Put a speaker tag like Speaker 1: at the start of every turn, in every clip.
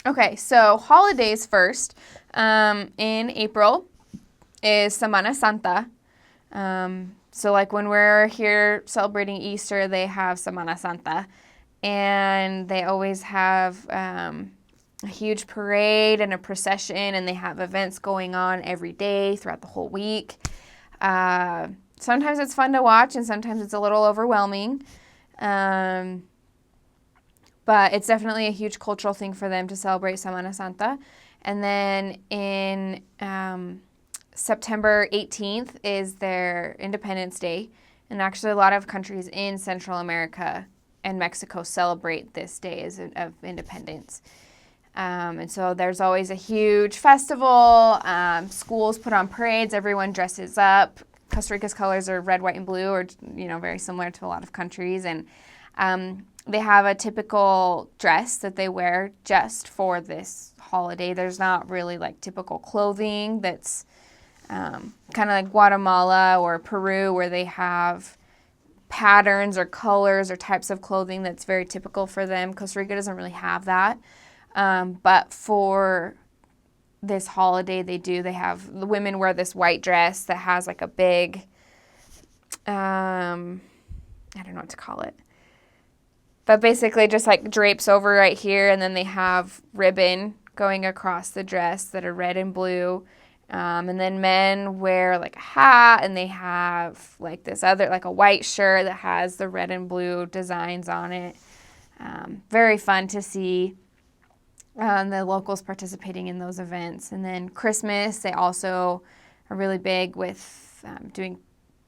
Speaker 1: Okay, so holidays first. In April is Semana Santa. So like when we're here celebrating Easter, they have Semana Santa. And they always have a huge parade and a procession, and they have events going on every day throughout the whole week. Sometimes it's fun to watch, and sometimes it's a little overwhelming. But it's definitely a huge cultural thing for them to celebrate Semana Santa. And then in September 18th is their Independence Day. And actually, a lot of countries in Central America and Mexico celebrate this day of independence. And so there's always a huge festival. Schools put on parades. Everyone dresses up. Costa Rica's colors are red, white, and blue, or very similar to a lot of countries. And they have a typical dress that they wear just for this holiday. There's not really like typical clothing that's kind of like Guatemala or Peru, where they have patterns or colors or types of clothing that's very typical for them. Costa Rica doesn't really have that. But for this holiday, they do. They have the women wear this white dress that has like a big, I don't know what to call it. But basically just like drapes over right here, and then they have ribbon going across the dress that are red and blue. And then men wear like a hat, and they have like this other, like a white shirt that has the red and blue designs on it. Very fun to see the locals participating in those events. And then Christmas, they also are really big with doing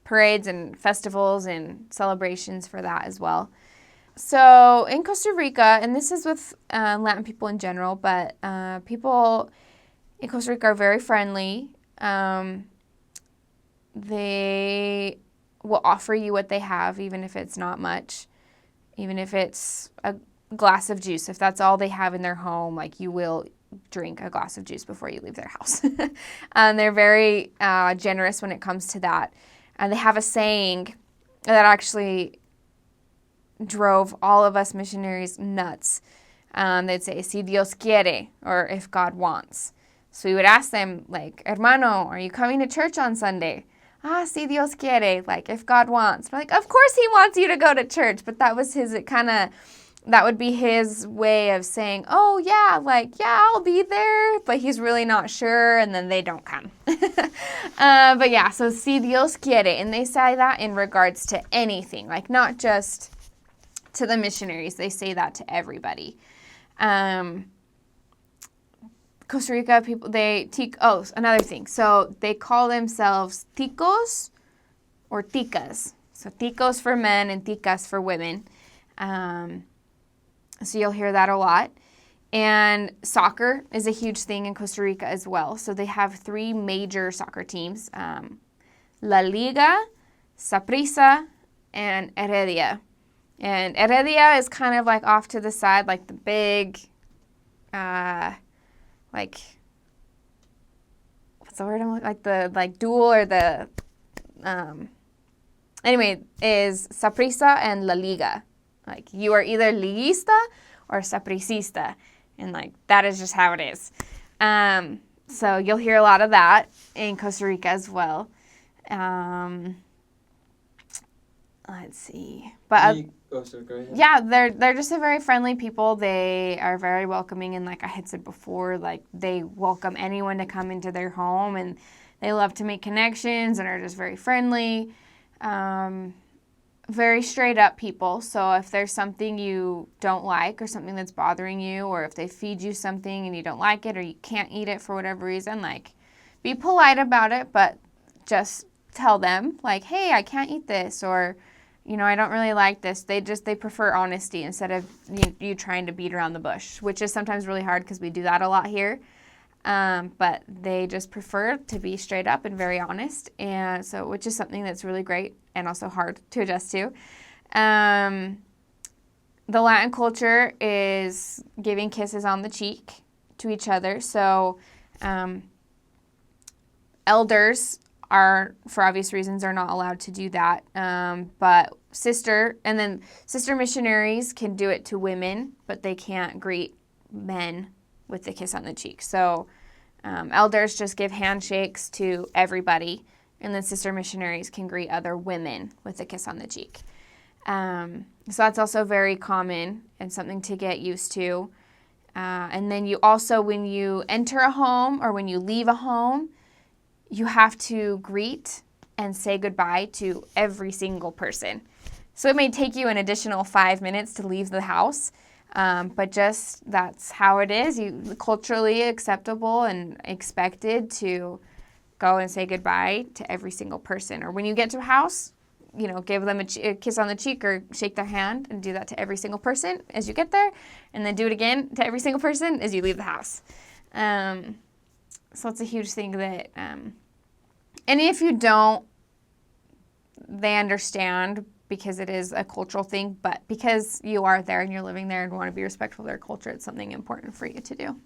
Speaker 1: parades and festivals and celebrations for that as well. So in Costa Rica, and this is with Latin people in general, but people in Costa Rica are very friendly. They will offer you what they have, even if it's not much, even if it's a glass of juice. If that's all they have in their home, like you will drink a glass of juice before you leave their house. And they're very generous when it comes to that. And they have a saying that actually drove all of us missionaries nuts. They'd say, si Dios quiere, or if God wants. So we would ask them, like, hermano, are you coming to church on Sunday? Si Dios quiere, like, if God wants. We're like, of course he wants you to go to church. But that was that would be his way of saying, oh, yeah, I'll be there. But he's really not sure, and then they don't come. But yeah, so si Dios quiere. And they say that in regards to anything, like not just to the missionaries. They say that to everybody. Costa Rica people, another thing. So they call themselves ticos or ticas. So ticos for men and ticas for women. So you'll hear that a lot. And soccer is a huge thing in Costa Rica as well. So they have 3 major soccer teams, La Liga, Saprissa, and Heredia. And Heredia is kind of like off to the side, like the big, what's the word? Like the dual or the, anyway, is Saprissa and La Liga. Like you are either liguista or sapricista. And like that is just how it is. So you'll hear a lot of that in Costa Rica as well. Let's see. But yeah, they're just a very friendly people. They are very welcoming, and like I had said before, like they welcome anyone to come into their home, and they love to make connections and are just very friendly. Very straight up people. So if there's something you don't like or something that's bothering you, or if they feed you something and you don't like it or you can't eat it for whatever reason, like be polite about it, but just tell them like, hey, I can't eat this, or I don't really like this. They prefer honesty instead of you trying to beat around the bush, which is sometimes really hard because we do that a lot here. But they just prefer to be straight up and very honest, and so which is something that's really great and also hard to adjust to. The Latin culture is giving kisses on the cheek to each other. So elders are, for obvious reasons, are not allowed to do that. But sister missionaries can do it to women, but they can't greet men with the kiss on the cheek. So elders just give handshakes to everybody, and then sister missionaries can greet other women with a kiss on the cheek. So that's also very common and something to get used to. And then you also, when you enter a home or when you leave a home, you have to greet and say goodbye to every single person. So it may take you an additional 5 minutes to leave the house, but just that's how it is. You culturally acceptable and expected to go and say goodbye to every single person. Or when you get to a house, give them a kiss on the cheek or shake their hand, and do that to every single person as you get there, and then do it again to every single person as you leave the house. So it's a huge thing that, and if you don't, they understand, because it is a cultural thing, but because you are there and you're living there and want to be respectful of their culture, it's something important for you to do.